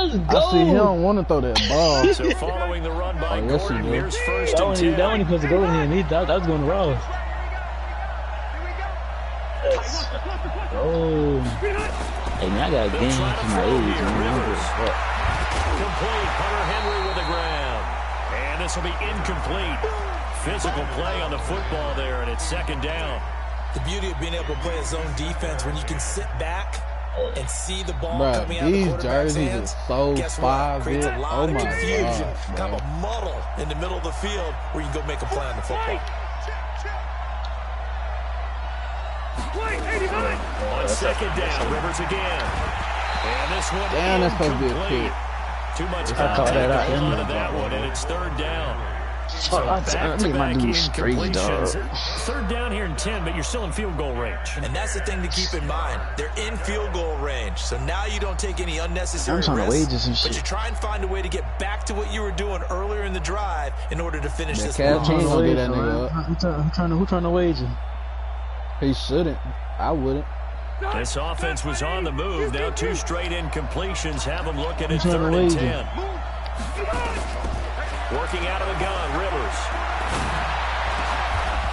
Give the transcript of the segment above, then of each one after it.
Let's go. I see he don't want to throw that ball. So following the run by Gordon, here's first and 10. That one he supposed to go in here. And that was going to Ross. Oh. Hey, man, I got a game for my age, man. Complete. Hunter Henry with the ground. And this will be incomplete. Physical play on the football there, and it's second down. The beauty of being able to play a zone defense when you can sit back and see the ball coming out of the quarterback's hands. Guess what? Creates a lot of confusion, kind of a muddle in the middle of the field where you can go make a play on the football. On second down, Rivers again. And this one that's supposed to be a kick. Too much contact on that one, and it's third down. So back-to-back incompletions. Third down here in 10, but you're still in field goal range. And that's the thing to keep in mind. They're in field goal range, so now you don't take any unnecessary risks, but you try and find a way to get back to what you were doing earlier in the drive in order to finish this game. Who trying to wager? He shouldn't. I wouldn't. This offense was on the move. Now 2 straight incompletions have them looking at third and 10. Working out of the gun, Rivers.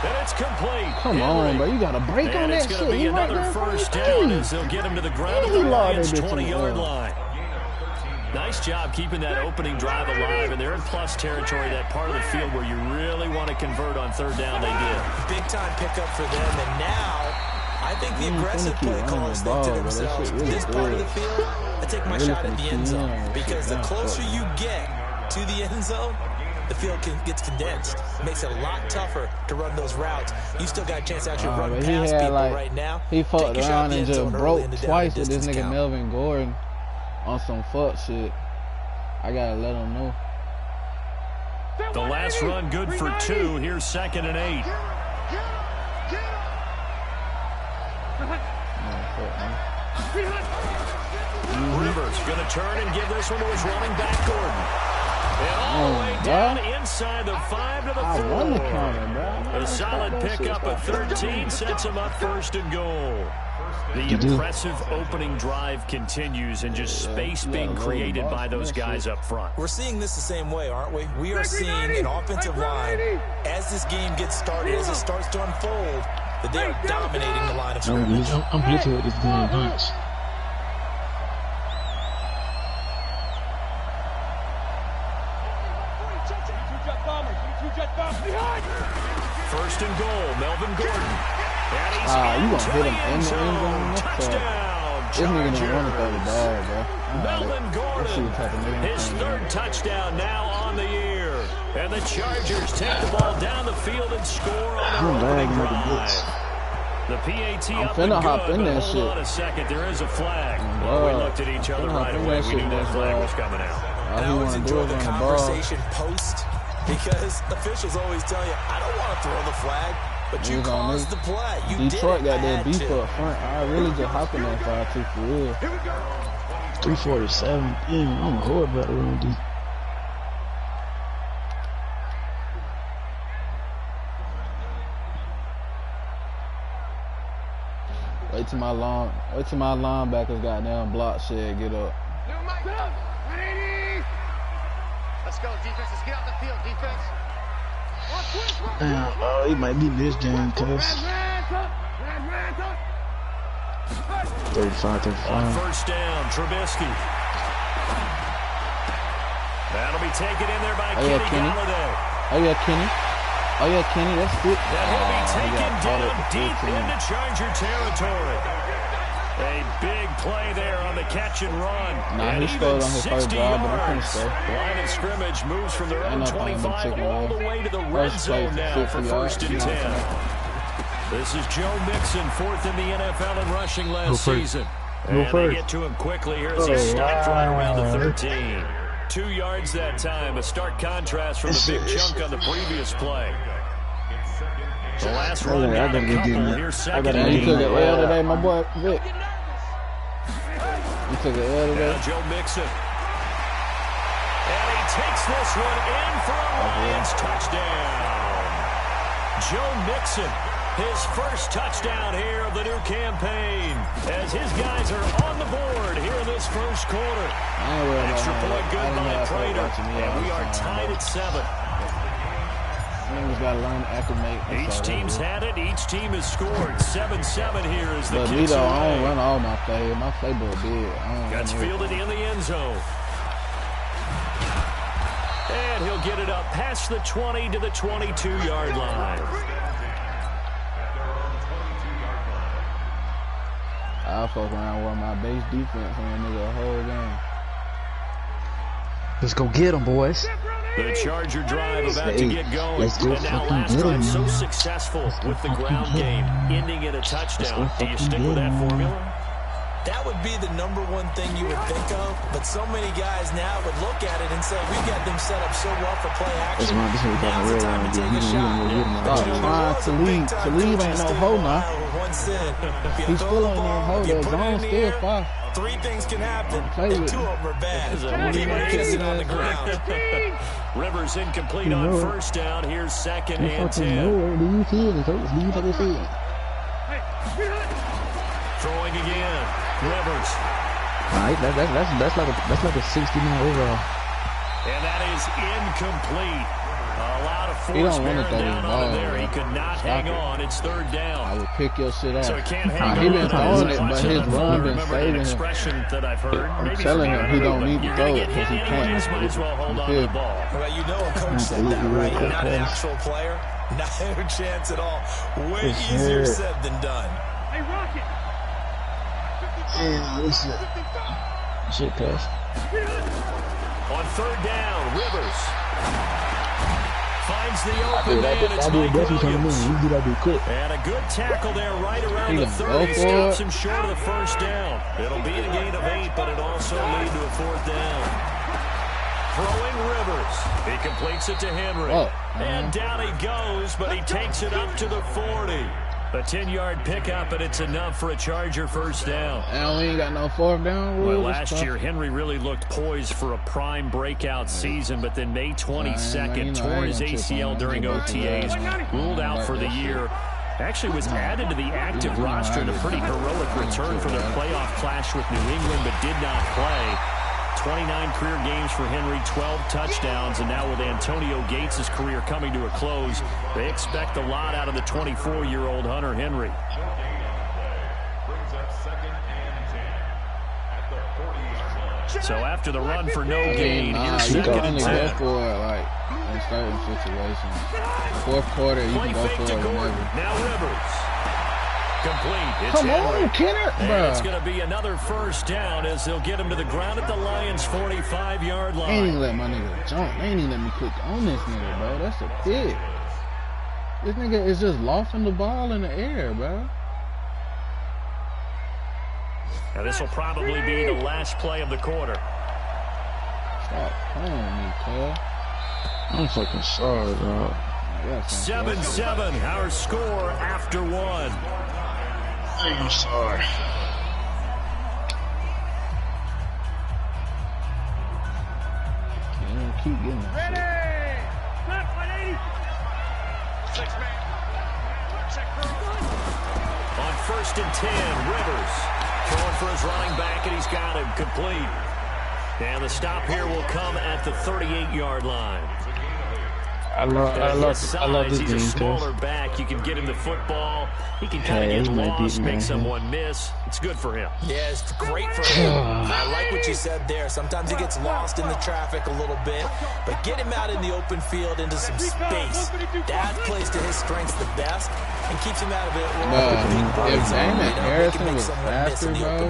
And it's complete. Come on, bro. You got to break on that shit. And it's going to be another first down as they'll get him to the ground at the Lions' 20-yard line. Nice job keeping that opening drive alive, and they're in plus territory, that part of the field where you really want to convert on third down. They did. Big-time pickup for them, and now I think the aggressive play callers think to themselves, this part of the field, I take my shot at the end zone, because the closer you get to the end zone, the field gets condensed. It makes it a lot tougher to run those routes. You still got a chance to actually run past people right now. He fucked around and just broke twice with this nigga Melvin Gordon on some fuck shit. I gotta let him know. The last run good for 2. Here's second and 8. Rivers going to turn and give this one to his running back, Gordon. And all the way down inside the 5 to the 4. A solid pickup at 13 sets him up first and goal. The impressive opening drive continues, and just space being created by those guys up front. We're seeing this the same way, aren't we? We are seeing an offensive line, as this game gets started, as it starts to unfold, that they are dominating the line of scrimmage. I'm blitzing with this game bunch. First and goal, Melvin Gordon. You gonna hit him in the end zone? Touchdown! This nigga don't want to throw the ball, bro. Melvin Gordon, his 3rd touchdown now on the year. And the Chargers take the ball down the field and score on their opening drive. The PAT up and good, hop in that hold shit. on a second, there is a flag. Well, we looked at each other right away. We knew that flag was coming out. I always enjoy the conversation post, because officials always tell you, I don't want to throw the flag, but you caused the play. Detroit got that beef up front. I really just hop in that 5-2 for real. 347. Damn, I'm hard about the run D. Wait till my linebackers goddamn block shit get up. Let's go, defense. Let's get out the field, defense. He might be this game, cuz. 35. On first down, Trubisky. That'll be taken in there by Kenny Galladay. Oh yeah, Kenny, that's it. That will be taken down deep into Charger territory. A big play there on the catch and run. He scored on his first drive, but I couldn't score. Line of scrimmage moves from their own 25 all the way to the red zone now for first and 10. This is Joe Mixon, 4th in the NFL in rushing last season. And they get to him quickly here as he stopped right around the 13. 2 yards that time, a stark contrast from the big chunk on the previous play. The last run got a couple. Here's second and 8. He took an L today, my boy Vic. He took an L today. Now Joe Mixon. And he takes this one in for a Lions touchdown. Joe Mixon His first touchdown here of the new campaign as his guys are on the board here in this first quarter. Extra point good by Prater, and we are tied at 7. Niggas gotta learn to acclimate. Each team's had it. Each team has scored. 7-7 here is the kick. But I don't run all my play. My playbook big. Gets fielded in the end zone. And he'll get it up past the 20 to the 22-yard line. I'll fuck around with my base defense on a nigga the whole game. Let's go get them, boys. The Charger drive about to get going. Let's go and now last drive so successful with the ground game, ending in a touchdown. Do you stick with that formula? That would be the #1 thing you would think of, but so many guys now would look at it and say, we've got them set up so well for play action. Now's the time to take a shot. Talib ain't no hoe now. He's still on that hoe. That zone still far. 3 things can happen, and 2 of them are bad. He might kiss it on the ground. Rivers incomplete on first down. Here's 2nd and 10. Throwing again. Rivers. Alright, that's like a 69 overall. And that is incomplete. A lot of force bearing down on there. He could not hang on. It's 3rd down. I would pick your shit off. So he can't hang on. He been throwing it, but his run been saving him. Expression that I've heard. I'm telling him he don't need to throw it because he can't. Might as well hold on to the ball. Well, you know a coach said that, right? Not an actual player. Not a chance at all. Way easier said than done. Hey, Rocket. Yeah, this shit cuz. On 3rd down, Rivers finds the open man. It's Mike Williams. And a good tackle there right around the 30. Stops him short of the first down. It'll be a gain of 8, but it also lead to a 4th down. Throwing Rivers. He completes it to Henry. And down he goes, but he takes it up to the 40. A 10-yard pickup, and it's enough for a Charger first down. And we ain't got no 4th down. Well, last year, Henry really looked poised for a prime breakout season, but then May 22nd, tore his ACL during OTAs, ruled out for the year. Actually was added to the active roster in a pretty heroic return for their playoff clash with New England, but did not play. 29 career games for Henry, 12 touchdowns, and now with Antonio Gates' career coming to a close, they expect a lot out of the 24-year-old Hunter Henry. So after the run for no gain, here's 2nd and 10. For it, like, in certain situations. 4th quarter, you can go for it whenever. Now Rivers. Complete. It's Come Henry. on, Kenner. And it's going to be another first down as they'll get him to the ground at the Lions' 45-yard line. They ain't even let my nigga jump. They ain't even let me click on this nigga, bro. That's a pick. This nigga is just lofting the ball in the air, bro. Now this will probably be the last play of the quarter. Stop playing me, cuz. I'm fucking sorry, bro. 7-7, our score after 1. I'm sorry. Keep getting that shit. Snap 180. 6-man. Check On 1st and 10, Rivers throwing for his running back, and he's got him complete. And the stop here will come at the 38-yard line. I love this He's a game, smaller back. You can get him the football. He can kind of get lost, make someone miss. It's good for him. Yeah, it's great for him. I like what you said there. Sometimes he gets lost in the traffic a little bit, but get him out in the open field into some space. That plays to his strengths the best and keeps him out of it. If Damon Harrison was faster, bro,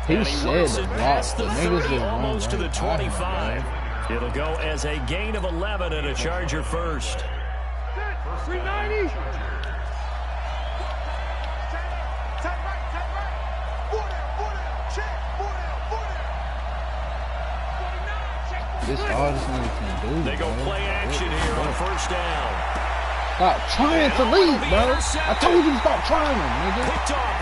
he said the block. The niggas just almost to the 25. It'll go as a gain of 11 and a Charger first. 390. This all this nigga can do. They go play action here on first down. Stop trying to lead, bro. I told you to stop trying, nigga.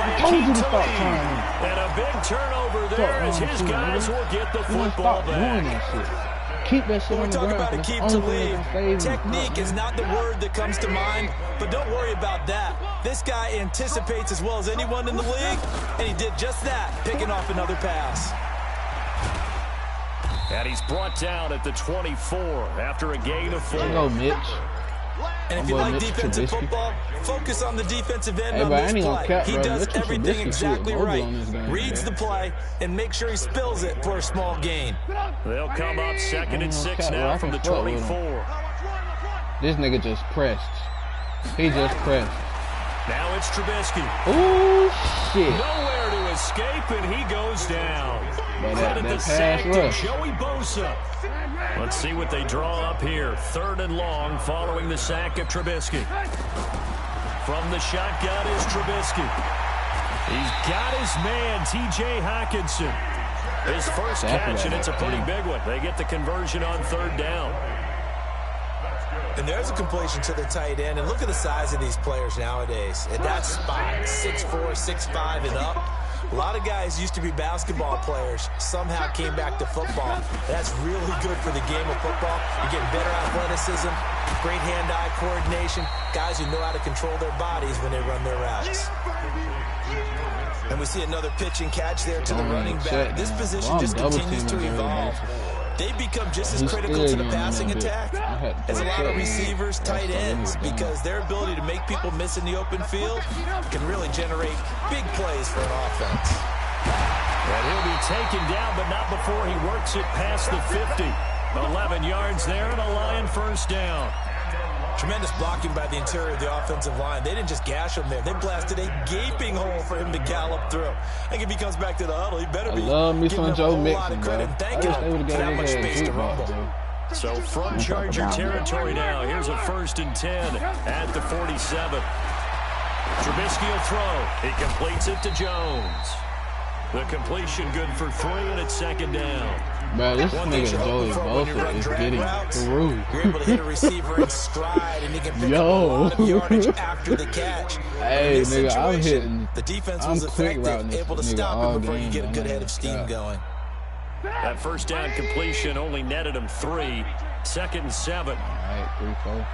I told you to stop trying. And a big turnover there as his guys will get the football back. keep that shit when we on the talk ground. about a keep to leave, technique is not the word that comes to mind, but don't worry about that. This guy anticipates as well as anyone in the league, and he did just that, picking off another pass. And he's brought down at the 24 after a gain of 4. Go, Mitch. And if you like defensive football, focus on the defensive end on this play. He does everything exactly right. Reads the play and make sure he spills it for a small gain. They'll come up 2nd and 6 now from the 24. This nigga just pressed. He just pressed. Now it's Trubisky. Oh, shit. Nowhere to escape, and he goes down. That the sack to Joey Bosa. Let's see what they draw up here. 3rd and long following the sack of Trubisky. From the shotgun is Trubisky. He's got his man, T.J. Hockenson. His first catch, and it's a pretty big one. They get the conversion on 3rd down. And there's a completion to the tight end. And look at the size of these players nowadays. At that spot, 6'4", 6'5", and up. A lot of guys used to be basketball players, somehow came back to football. That's really good for the game of football. You're getting better athleticism, great hand-eye coordination, guys who know how to control their bodies when they run their routes. And we see another pitch and catch there to the running back. This position just continues to evolve. They become just as critical to the passing attack as a lot of receivers, tight ends, because their ability to make people miss in the open field can really generate big plays for an offense. And he'll be taken down, but not before he works it past the 50. 11 yards there and a Lion first down. Tremendous blocking by the interior of the offensive line. They didn't just gash him there. They blasted a gaping hole for him to gallop through. I think if he comes back to the huddle, he better be giving him a whole lot of credit and thanking him for that much space to rumble. So from Charger territory now, here's a 1st and 10 at the 47. Trubisky will throw. He completes it to Jones. The completion good for 3, and it's 2nd down. Bro, this nigga Joey Bosa is getting through. You're able to hit a receiver in stride, and he can pick up a lot of yardage after the catch. Hey, nigga, I'm hitting. The defense was effective, able to stop him before you get a good head of steam going. That first down completion only netted him 3. 2nd and 7. All right, 3-4.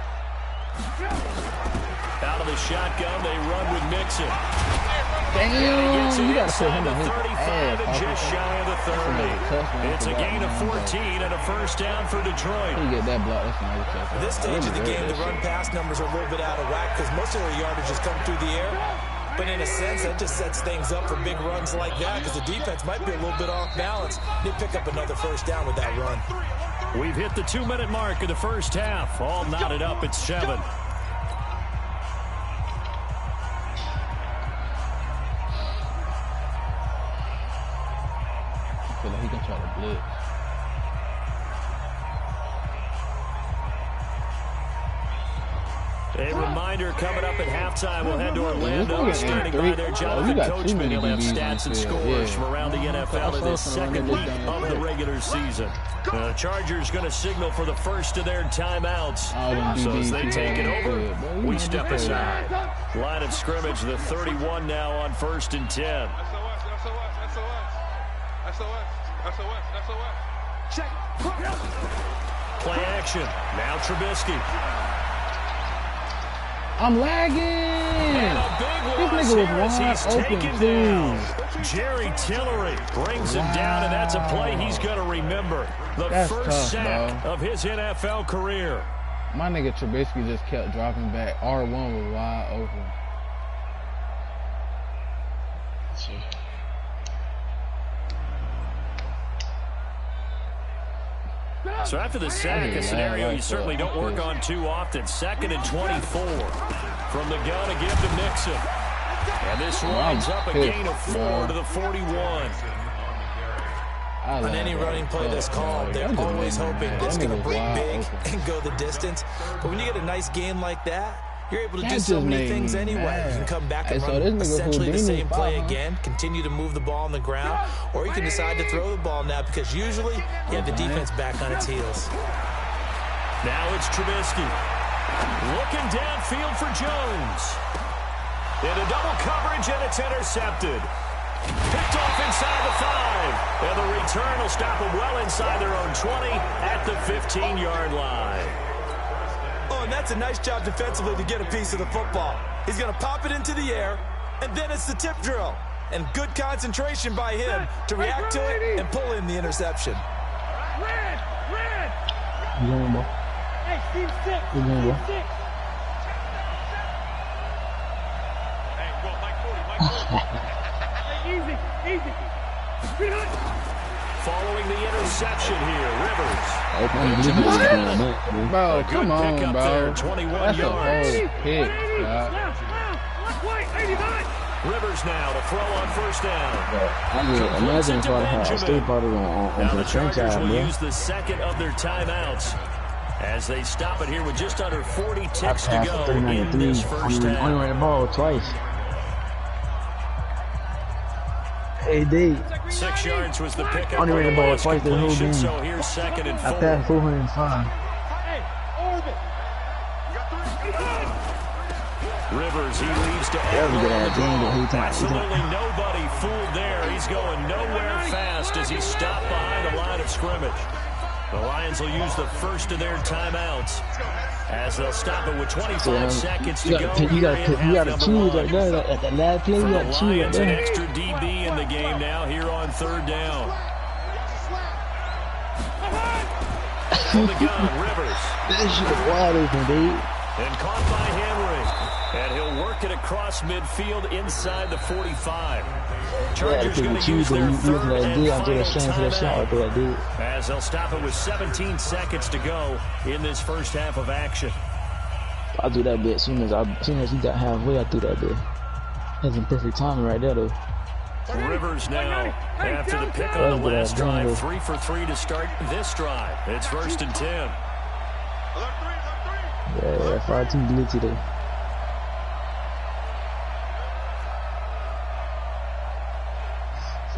Out of the shotgun, they run with Mixon. Damn, you gotta put him the on his 35 and just shy of the 30. It's a gain of 14 and a first down for Detroit. You get that block, that's another touchdown. At this stage of the game, the run-pass numbers are a little bit out of whack because most of their yardage has come through the air. But in a sense, that just sets things up for big runs like that because the defense might be a little bit off balance. They pick up another first down with that run. We've hit the 2-minute mark of the first half. All knotted up at 7. I feel like he can try to blitz. A reminder coming up at halftime. We'll head to Orlando. Standing by there, Jonathan Coachman. He'll have stats and scores from around the NFL in this 2nd week of the regular season. The Chargers going to signal for the first of their timeouts. So as they take it over, we step aside. Line of scrimmage, the 31 now on 1st and 10. Play action. Now Trubisky. I'm lagging. This nigga was wide open too. Jerry Tillery brings him down, and that's a play he's going to remember. The first sack of his NFL career. My nigga Trubisky just kept dropping back. R1 was wide open. So after the sack, a scenario you certainly don't work on too often. 2nd and 24 from the gun to give to Mixon. And this lines up a gain of 4 to the 41. On any running play that's called, they're always hoping it's going to break big and go the distance. But when you get a nice game like that, you're able to do so many things anyway. You can come back and run essentially the same play again, continue to move the ball on the ground, or you can decide to throw the ball now because usually you have the defense back on its heels. Now it's Trubisky. Looking downfield for Jones. Into double coverage, and it's intercepted. Picked off inside the 5. And the return will stop them well inside their own 20 at the 15-yard line. Oh, and that's a nice job defensively to get a piece of the football. He's going to pop it into the air, and then it's the tip drill. And good concentration by him to react to it and pull in the interception. Red! Hey, Steve 6. Steve 6. Hey, go, Mike 40. Hey, easy. Following the interception here, Rivers. Bro, come on, bro. There, 21 That's yards. a whole pick, Rivers now to throw on first down. Imagine if I had a state bottle on the Chargers will bro. use the second of their timeouts as they stop it here with just under 40 ticks to go in this first half. Only ran the ball twice. Hey, D. 6 yards was the pickup. Only ran the ball twice the whole game. So here's second and 4. I passed 405. Rivers, he leads to absolutely nobody fooled there. He's going nowhere fast as he's stopped behind the line of scrimmage. The Lions will use the first of their timeouts as they'll stop it with 25 seconds to go. You got to choose right there. At the last play, you got to choose right Lions, an there. extra DB in the game now here on third down. From the gun, Rivers. This shit is wide open, dude. And caught by Henry. And he'll work it across midfield inside the 45. Chargers going to use their third and final timeout as they'll stop it with 17 seconds to go in this first half of action. I do that bit as soon as he got halfway. I threw that bit. That's in perfect timing right there, though. Rivers now after the pick on the last drive, 3 for 3 to start this drive. It's first and 10. Yeah, 5-2 glitchy though.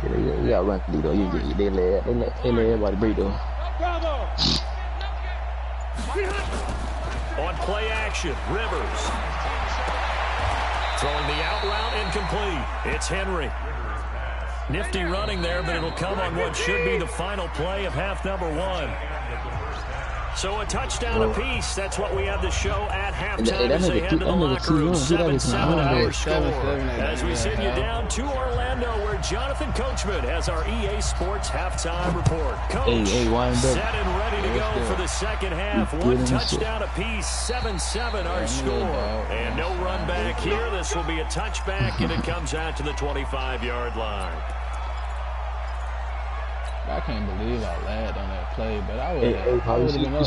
You got run through though. They let everybody break though. On play action, Rivers. Throwing the out route incomplete. It's Henry. Nifty running there, but it'll come on what should be the final play of half number 1. So a touchdown apiece. That's what we have to show at halftime as they head to the locker room. 7-7 our score. As we send you down to Orlando, where Jonathan Coachman has our EA Sports halftime report. Coach, set and ready to go for the second half. 1 touchdown apiece. 7-7 our score. And no run back here. This will be a touchback, and it comes out to the 25-yard line. I can't believe I lagged on that play, but I would have been up. I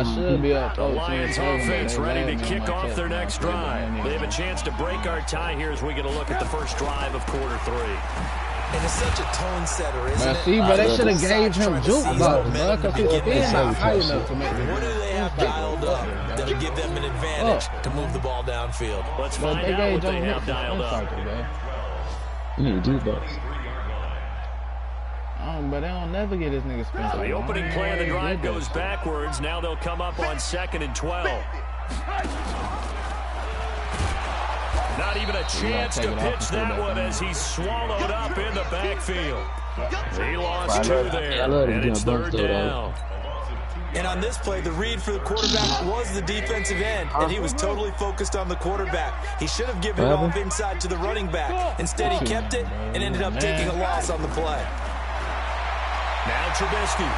should be up. The Lions offense ready to kick off their next drive. They have a chance to break our tie here as we get a look at the first drive of quarter 3. And it's such a tone setter, isn't it? See, but they should have gave him jukebox, bro, because his spin not high enough to make it. What do they have dialed up that'll give them an advantage to move the ball downfield? Let's find out what they have dialed up. You need to do that. But they don't never get this nigga spin. The opening play of the drive goes backwards. Now they'll come up on 2nd and 12. Not even a chance to pitch that one as he's swallowed up in the backfield. He lost 2 there, and it's third down. And on this play, the read for the quarterback was the defensive end, and he was totally focused on the quarterback. He should have given it off inside to the running back. Instead, he kept it and ended up taking a loss on the play. Now Trubisky.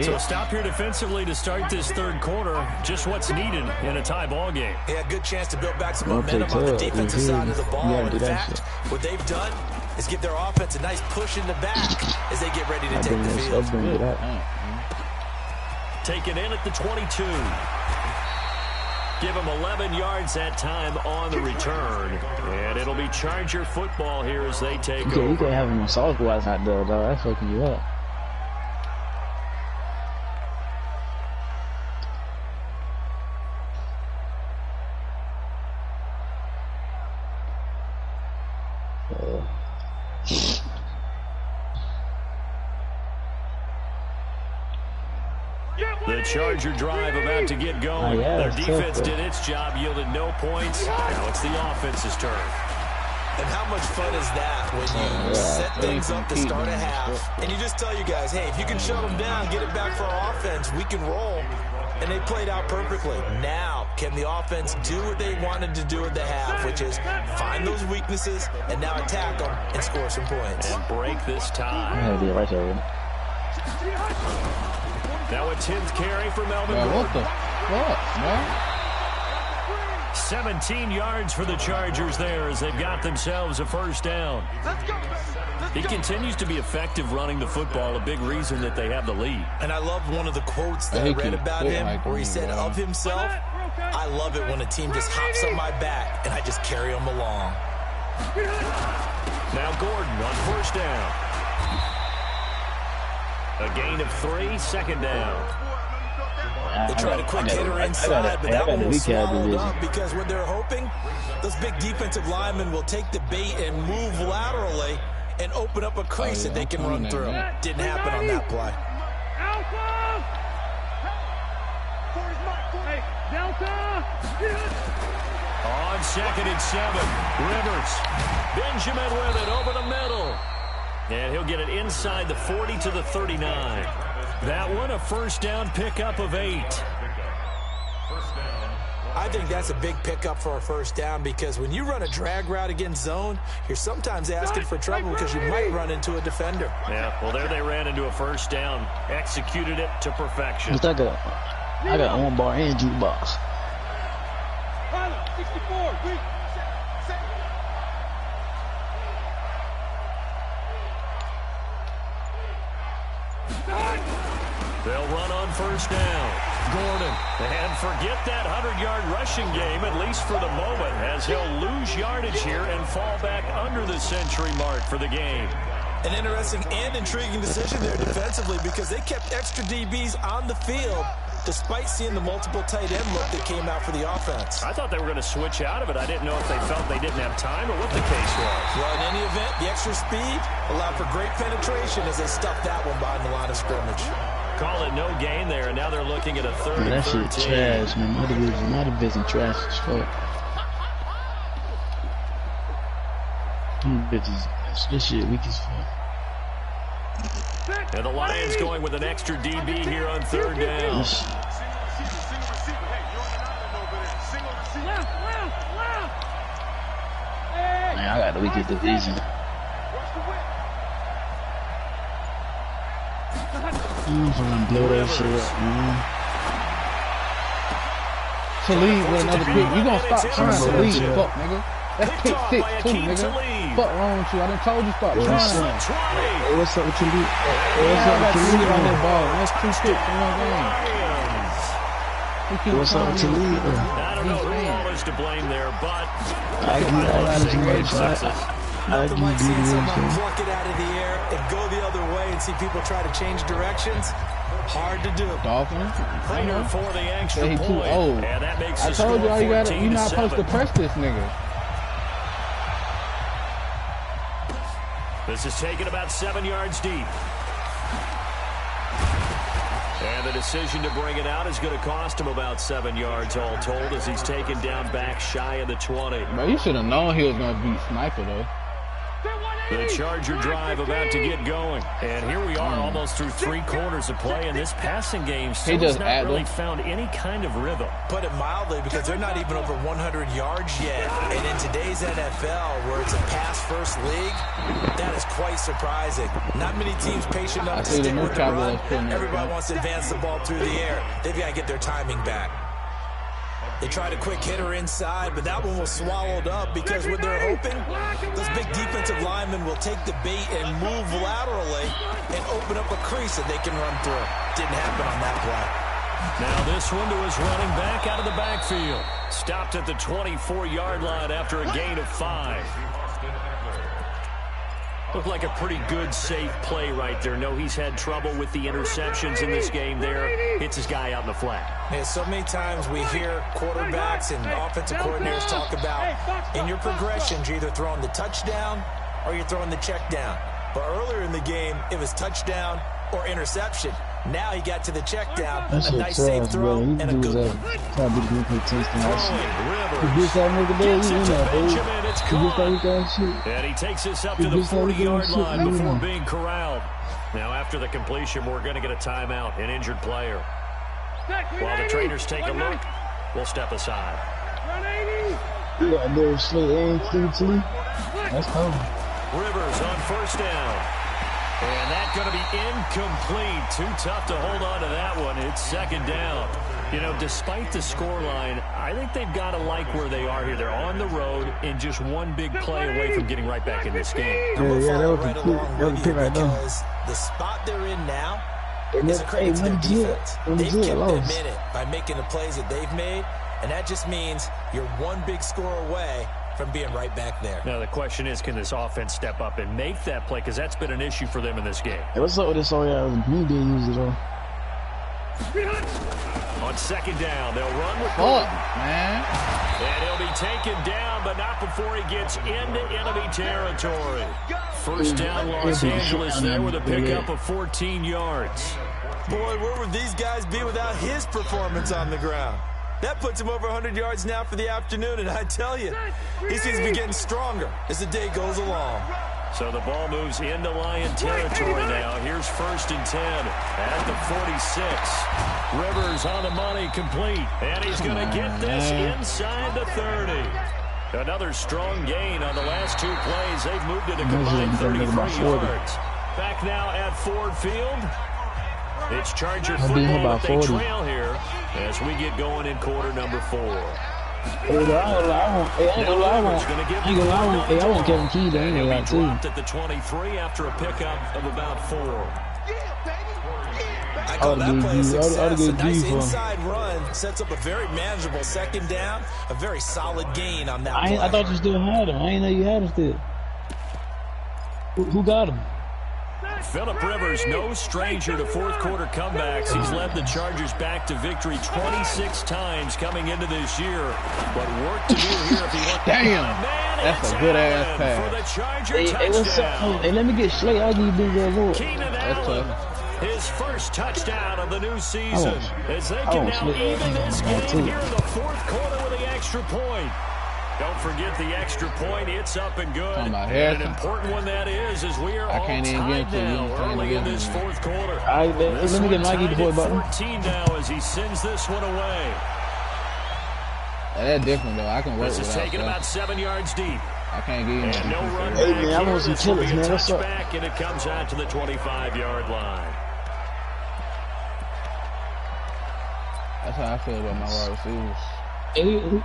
So stop here defensively to start this third quarter. Just what's needed in a tie ball game. He had a good chance to build back some momentum on the defensive side of the ball. In fact, what they've done is give their offense a nice push in the back as they get ready to take the field. Taken in at the 22. Give him 11 yards that time on the return. And it'll be Charger football here as they take over. You can't have him on soft guys out there, dog. That's fucking you up. The Charger drive about to get going. Their defense did its job, yielded no points. Now it's the offense's turn. And how much fun is that when you set things up to start a half, and you just tell you guys, hey, if you can shut them down, get it back for our offense, we can roll. And they played out perfectly. Now, can the offense do what they wanted to do at the half, which is find those weaknesses and now attack them and score some points. And break this tie. Now a 10th carry for Melvin Gordon. What the fuck, man? 17 yards for the Chargers there as they've got themselves a first down. He continues to be effective running the football, a big reason that they have the lead. And I love one of the quotes that I read about him where he said of himself, I love it when a team just hops on my back and I just carry them along. Now Gordon on first down. A gain of 3, second down. They tried a quick hitter inside, but that one was swallowed up because what they're hoping, those big defensive linemen will take the bait and move laterally and open up a crease that they can run through. Didn't happen on that play. On 2nd and 7, Rivers. Benjamin with it over the middle. And he'll get it inside the 40 to the 39. That one, a first down pickup of 8. I think that's a big pickup for a first down because when you run a drag route against zone, you're sometimes asking for trouble because you might run into a defender. Yeah, well, there they ran into a first down. Executed it to perfection. I got one bar and jukebox. 64, They'll run on first down. Gordon. And forget that 100-yard rushing game, at least for the moment, as he'll lose yardage here and fall back under the century mark for the game. An interesting and intriguing decision there defensively because they kept extra DBs on the field despite seeing the multiple tight end look that came out for the offense. I thought they were going to switch out of it. I didn't know if they felt they didn't have time or what the case was. Well, in any event, the extra speed allowed for great penetration as they stuffed that one behind the line of scrimmage. Call it no gain there, and now they're looking at a 3rd and 13. That shit trash, man. My division trash as fuck. This shit weak as fuck. And the Lions going with an extra DB here on 3rd down. Man, I got the weakest division. I'm gonna blow that shit up, man. To lead with another pick. You gonna stop trying to lead, fuck, nigga. That's pick 6 too, nigga. Fuck wrong with you? I done told you stop trying. Hey, what's up with your lead? What's up with your lead on that ball? That's 2 sticks in one game. What's up with your lead? I don't know who was to blame there, but Nothing like seeing someone pluck it out of the air and go the other way and see people try to change directions. Hard to do. Dolphins. Prater for the extra He too old. And that makes I told you all you gotta. You're not supposed to press this nigga. This is taken about 7 yards deep. And the decision to bring it out is going to cost him about 7 yards all told as he's taken down back shy of the 20. Bro, you should have known he was going to beat Sniper, though. The Charger drive about to get going. And here we are almost through 3 quarters of play, and this passing game still has not really found any kind of rhythm. Put it mildly, because they're not even over 100 yards yet. And in today's NFL, where it's a pass-first league, that is quite surprising. Not many teams patient enough to stick with the run. Everybody wants to advance the ball through the air. They've got to get their timing back. They tried a quick hitter inside, but that one was swallowed up because what they're hoping, those big defensive linemen will take the bait and move laterally and open up a crease that they can run through. Didn't happen on that play. Now this one to his running back out of the backfield. Stopped at the 24-yard line after a gain of 5. Looked like a pretty good, safe play right there. No, he's had trouble with the interceptions in this game there. Hits his guy out in the flat. Yeah, so many times we hear quarterbacks and offensive coordinators talk about in your progressions, you're either throwing the touchdown or you're throwing the check down. But earlier in the game, it was touchdown or interception. Now he got to the check down. That's A nice safe throw and a good one. Trying to be contesting that shit. Rivers gets it to Benjamin. It's caught. And he takes us up to the 40-yard line before being corralled. Now, after the completion, we're going to get a timeout, an injured player. While the trainers take a look, we'll step aside. Yeah, there's straight A. That's cool. Rivers on first down. And that's going to be incomplete. Too tough to hold on to that one. It's second down. You know, despite the scoreline, I think they've got to like where they are here. They're on the road and just one big play away from getting right back in this game. Yeah, that was a pick right there. Because the spot they're in now is a credit to their defense. They've kept them in it by making the plays that they've made, and that just means you're one big score away from being right back there. Now the question is, can this offense step up and make that play? Because that's been an issue for them in this game. Hey, what's up with this? Oh yeah, me being used though. On second down, they'll run with man. And he'll be taken down, but not before he gets into enemy territory. First down, Los Angeles there with a pickup of 14 yards. Boy, where would these guys be without his performance on the ground? That puts him over 100 yards now for the afternoon, and I tell you, he seems to be getting stronger as the day goes along. So the ball moves into Lion territory now. Here's first and 10 at the 46. Rivers on the money, complete. And he's going to get this inside the 30. Another strong gain on the last two plays. They've moved it a combined 33 yards. Back now at Ford Field. It's Charger football, but they trail here as we get going in quarter number 4. I want Kevin Key to anyway, like, too. Dropped at the 23 after a pickup of about 4. I call that play a success. A nice inside run sets up a very manageable second down. A very solid gain on that play. I thought you still had him. I didn't know you had him still. Who got him? Phillip Rivers, no stranger to fourth quarter comebacks. He's led the Chargers back to victory 26 times coming into this year. But work to do here if he wants. Damn, that's a good ass pass. For the Charger touchdown. Hey, let me get Slay. I'll give you big reward. Keenan Allen, his first touchdown of the new season. As they can now even this game here in the fourth quarter with the extra point. Don't forget the extra point. It's up and good. And an important one that is, as we are all tied now early in this fourth quarter. Let me get Mikey the boy button. 14 now as he sends this one away. That's different, though. I can work with that. This is taken about 7 yards deep. I can't get in. No run hey, man, I want some killers, man. What's up? And it comes out to the 25-yard line. That's how I feel about my wide receivers. Hey,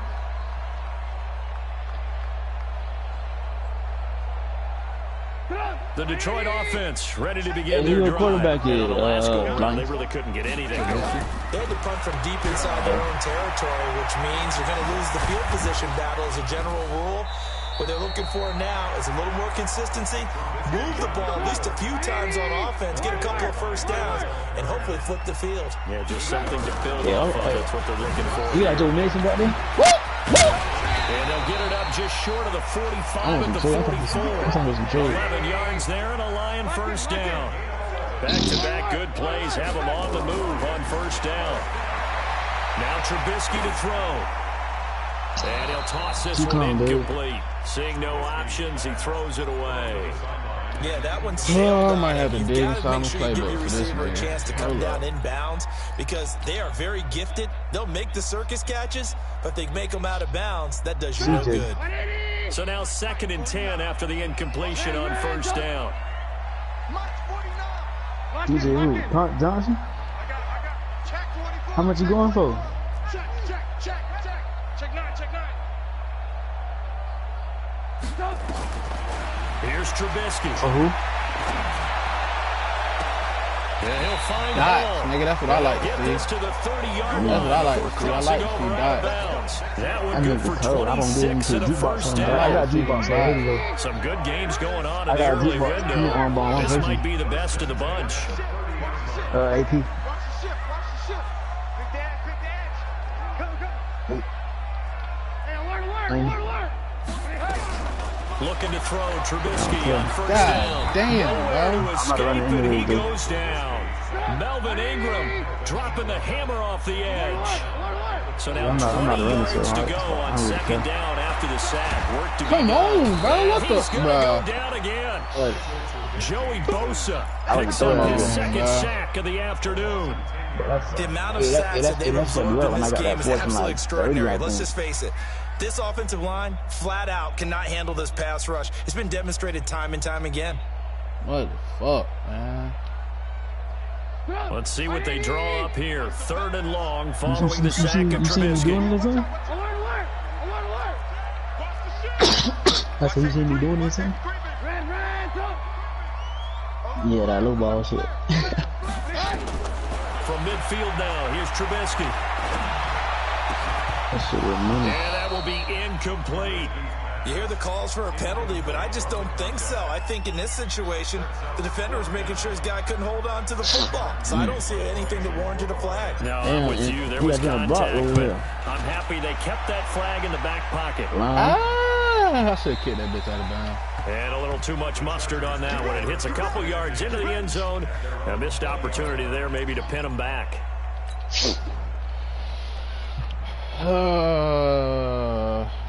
the Detroit offense ready to begin their drive. Quarterback here. They really couldn't get anything going. They had to punt from deep inside their own territory, which means you're going to lose the field position battle as a general rule. What they're looking for now is a little more consistency, move the ball at least a few times on offense, get a couple of first downs, and hopefully flip the field. Yeah, just something to build off of. That's what they're looking for. You got Joe Mason back there? And they'll get it up just short of the 45 at the 44. 11 yards there and a Lion first down. Back-to-back good plays have them on the move on first down. Now Trubisky to throw. And he'll toss this one incomplete. Seeing no options, he throws it away. Yeah, that one's I might have to dig inside the playbook. Give your receiver a chance to come down inbounds because they are very gifted. They'll make the circus catches, but they make them out of bounds. That does you no good. So now 2nd and 10 after the incompletion on first down. DJ who? Park Johnson? How much you going for? Here's Trubisky. Who? Yeah, he'll find dots, nigga, that's what I like to see. This to the 30-yard line. That's what I like to see. I like to see dots. That one good for 26 and a first down. I got G-Box. Some good games going on in the early window. This might be the best of the bunch. AP. Looking to throw Trubisky on first down. Damn, bro. Escape and he goes down. Melvin Ingram dropping the hammer off the edge. So now I'm 20 running yards so to go on second down after the sack. Work to Come on, bro. What the? He's going to go down again. Joey Bosa picks up his second sack of the afternoon. The amount of sacks that they've absorbed in this game is absolutely extraordinary. Let's just face it. This offensive line, flat out, cannot handle this pass rush. It's been demonstrated time and time again. What the fuck, man? Let's see what they draw up here. 3rd and long following the sack of Trubisky. That's what you seen me doing this thing? Yeah, that low ball shit. From midfield now, here's Trubisky. That shit was money. And that will be incomplete. You hear the calls for a penalty, but I just don't think so. I think in this situation, the defender was making sure his guy couldn't hold on to the football. So I don't see anything that warranted a flag. No, I'm with you. There was contact, but I'm happy they kept that flag in the back pocket. I should have kicked that bitch out of bounds. And a little too much mustard on that one. It hits a couple yards into the end zone. A missed opportunity there maybe to pin him back.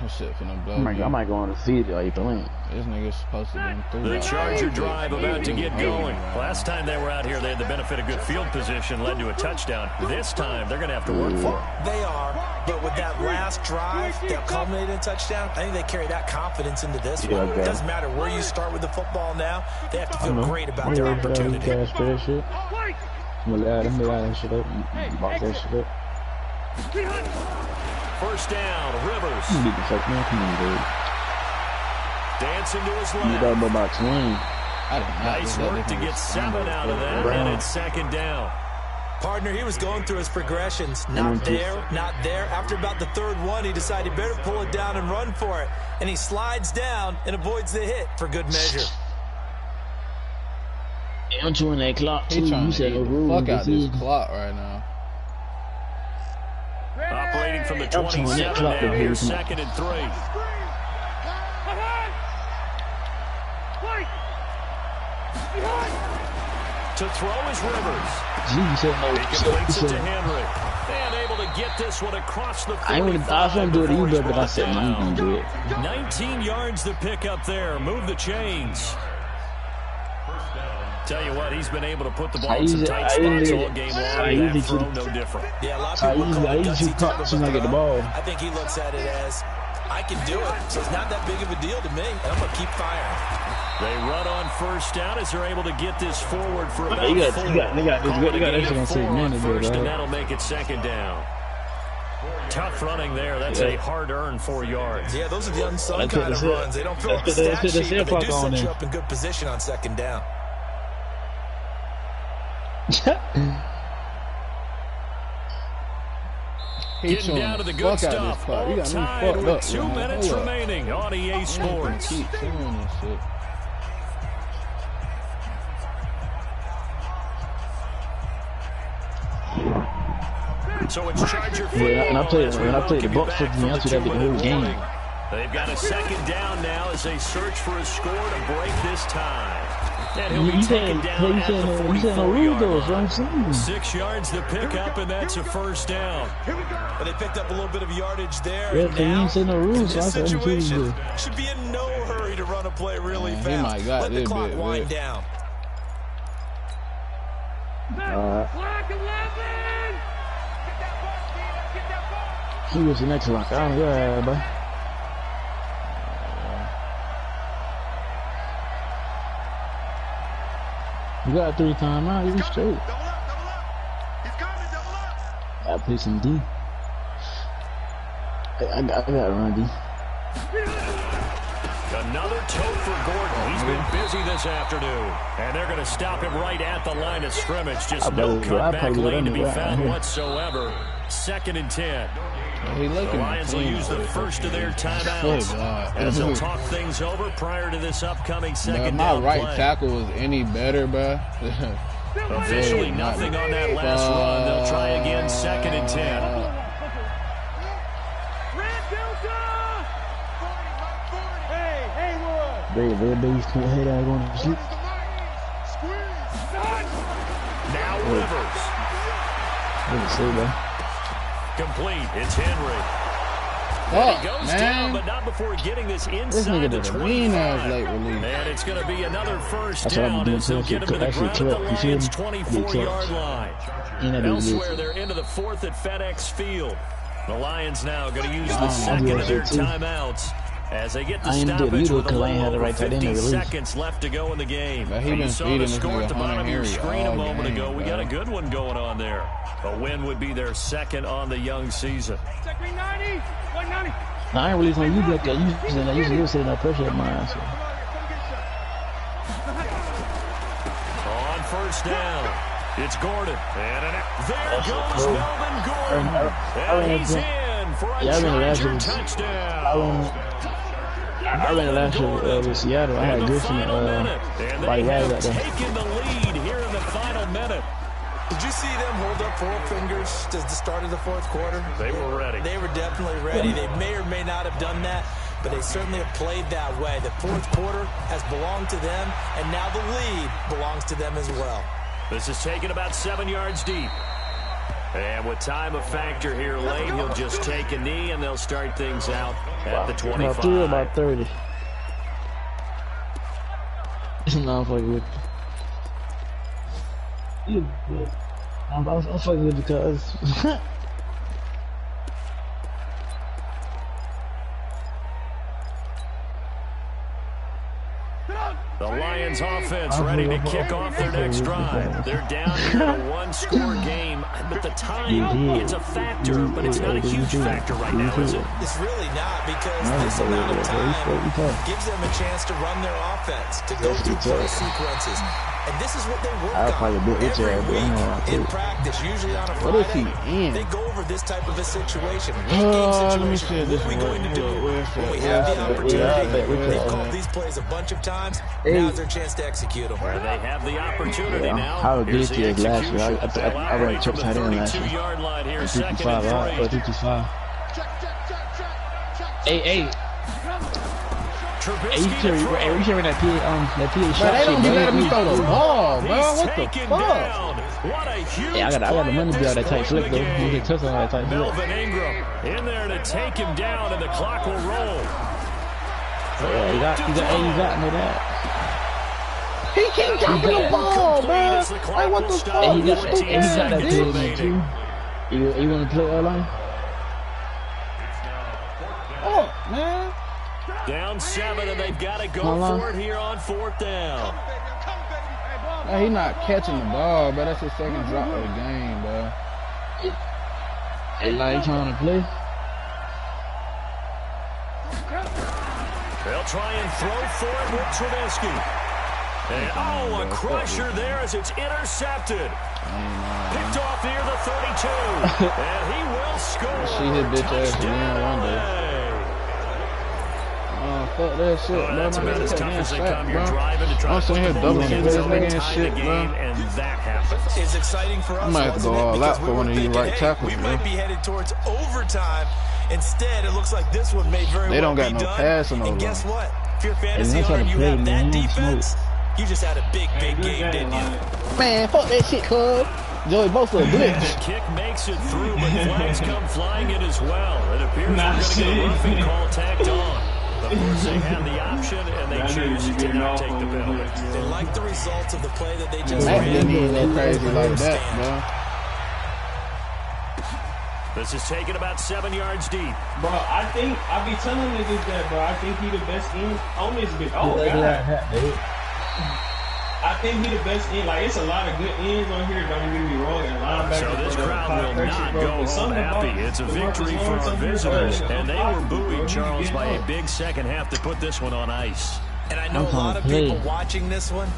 Shit finna blow. I might go on the field while you playing. This nigga's supposed to be through. The Charger drive about to get going. Last time they were out here, they had the benefit of good field position, led to a touchdown. This time, they're going to have to work for it. They are, but with that last drive that culminated in a touchdown, I think they carry that confidence into this one. It doesn't matter where you start with the football now. They have to feel great about their opportunity. I'm gonna that shit up. Box that shit up. First down, Rivers. Come on, dude. Dancing to his You left. got about 20. Nice work to get 7 out of that, and it's second down. Partner, he was going through his progressions. Not there, not there. After about the 3rd one, he decided he better pull it down and run for it. And he slides down and avoids the hit for good measure. I'm chewing that clock, too. He trying to get the fuck out this clock right now. Operating from the 27 now, here's 2nd and 3. To throw is Rivers. He completes it to Henry. And able to get this one across the 45. I was going to do it either, but I said, no, you can do it. 19 yards to pick up there. Move the chains. Tell you what, he's been able to put the ball in some tight spots all game long. That throw, no different. Yeah, a lot of people call it gutsy type of get the ball. I think he looks at it as, I can do it, so it's not that big of a deal to me, and I'm going to keep firing. They run on first down as they're able to get this forward for about 4. They got extra on 6 minutes, first, and that'll make it second down. Tough running there. That's a hard-earned 4 yards. Yeah, those are the unsung kind of runs. They don't fill up the stat sheet, but they do set you up in good position on second down. Getting down to the good stuff. All tied with 2 minutes remaining on EA Sports. Keep doing this shit. So it's Charger football. And I played the Bucs for the answer that the whole game. They've got a second down now as they search for a score to break this tie. And he'll be taken down at the 44-yard line. 6 yards to pick up, and that's a first down. But they picked up a little bit of yardage there. Yeah, now, you said no rules, in this situation, should be in no hurry to run a play really fast. Let the clock wind down. He was the next one. Oh, yeah, bro. You got 3 timeouts, you straight. I play some D. I got to run D. Another tote for Gordon. He's been busy this afternoon. And they're going to stop him right at the line of scrimmage. Just no cutback lane to be found whatsoever. 2nd and 10. The Lions will use the first of their timeouts as they'll talk things over prior to this upcoming second down play. My right tackle was any better, bro. Officially nothing on that last run. They'll try again, 2nd and 10. Very base head out going to sleep. Now Rivers. Complete. It's Henry. Oh, He goes man. down, but not before getting this inside This nigga the did a 25. mean-ass late release. And it's going to be another first That's what I'm down doing as they'll too. get him to the Actually, ground at the clutch. You Lions' feel me? 24-yard line. And Elsewhere, they're into the 4th at FedEx Field. The Lions now going to use the second of their timeouts as they get the stoppage with a little over 50 seconds left to go in the game. But he been You saw feeding the this score at nigga the bottom of your Henry screen a all moment game, ago. We got a bro. good one going on there. A win would be their second on the young season. Nah, I ain't really on you back there. Usually you're sitting that pressure at my ass. On first down, it's Gordon. And there goes Melvin Gordon. And he's in for a Charger touchdown. I ran the last year with Seattle. I had Griffin and by they right have there. taken the lead here in the final minute. Did you see them hold up 4 fingers to the start of the 4th quarter? They were ready. They were definitely ready. They may or may not have done that, but they certainly have played that way. The 4th quarter has belonged to them, and now the lead belongs to them as well. This is taken about 7 yards deep. And with time a factor here late, he'll just take a knee, and they'll start things out at the 25. About 30. No, I'm fucking with you. I'm fucking with because the Lions offense ready to kick off their next drive. They're down here in a one-score game, but the time is a factor, but it's not a huge factor right now, is it? It's really not, because this amount of time gives them a chance to run their offense, to go through play sequences. And this is what they work on every week in practice, usually on a Friday. What is he in? They go over this type of a situation, in-game situation. What are we going to do when we have the opportunity? They've called these plays a bunch of times. Now's their chance to execute them. Where they have the opportunity now. How Here's good the is last year? execution. I ran trips out in last year. 32-yard line here, 55, 55. Hey, you can't run that PA shot. But they don't be letting me throw the ball, bro. What the fuck? Yeah, I got the money to be on that tight flip though. You get touch on that tight flip. Melvin Ingram in there to take him down, and the clock will roll. Yeah, you got know that. He keep dropping the ball, man. Like, what the fuck? And he got that big too. You want to play line? Oh, man. Down 7, and they've got to go for it here on 4th down. Man, he not catching the ball, but that's his second drop of the game, bro. Hey, like trying to play. They'll try and throw for it with Trubisky. And, a crusher there as it's intercepted. Picked off near the 32. And he will score. She hit bitch ass again one day. Fuck that shit, bro. That's about as tough as they come. You're bro. driving to try I'm to sitting here put the double ball in teaming the this zone nigga and and tie shit, the bro. game, and that happens. It's exciting for us, I might have to go all out for one of these right tackles, we bro. might be headed towards overtime. Instead, it looks like this one may very They well don't got be no done. passing over. And guess what? If you're a fantasy they owner and you try to have play, that man. defense, you just had a big game, didn't you? Man, fuck that shit, cuz. Joey Bosa a The glitch. kick makes it through, but flags come flying in as well. It appears we're going to get a roughing call tacked on. Of course, they have the option, and they choose to not take the penalty. They like the results of the play that they just Matt ran. didn't even go crazy like that, bro. This is taken about 7 yards deep. Bro, I be telling niggas that, bro. I think he the best end on this bitch. Oh, God. I think he the best end. Like, it's a lot of good ends on here, don't get me wrong. And linebackers. So this crowd will not go home happy. It's a victory for our visitors, and they were booing Charles by a big second half to put this one on ice. And I know a lot of people watching this one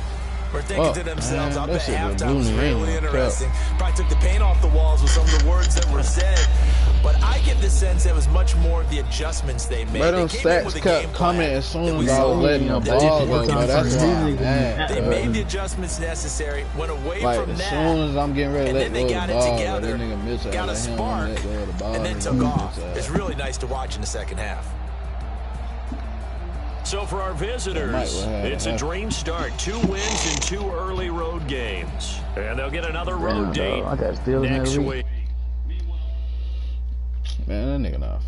were thinking to themselves, I bet halftime was really interesting. Probably took the paint off the walls with some of the words that were said. But I get the sense it was much more of the adjustments they made. But them sacks kept coming as soon as I was letting the ball go, but that's why I'm mad. They made the adjustments necessary, went away from as that. soon as I'm getting ready to let And then go they of the got it ball, together, that nigga miss got a spark, and then took off. It's really nice to watch in the second half. So for our visitors, it's a dream start. 2 wins in 2 early road games. And they'll get another road date next week. Man, that nigga not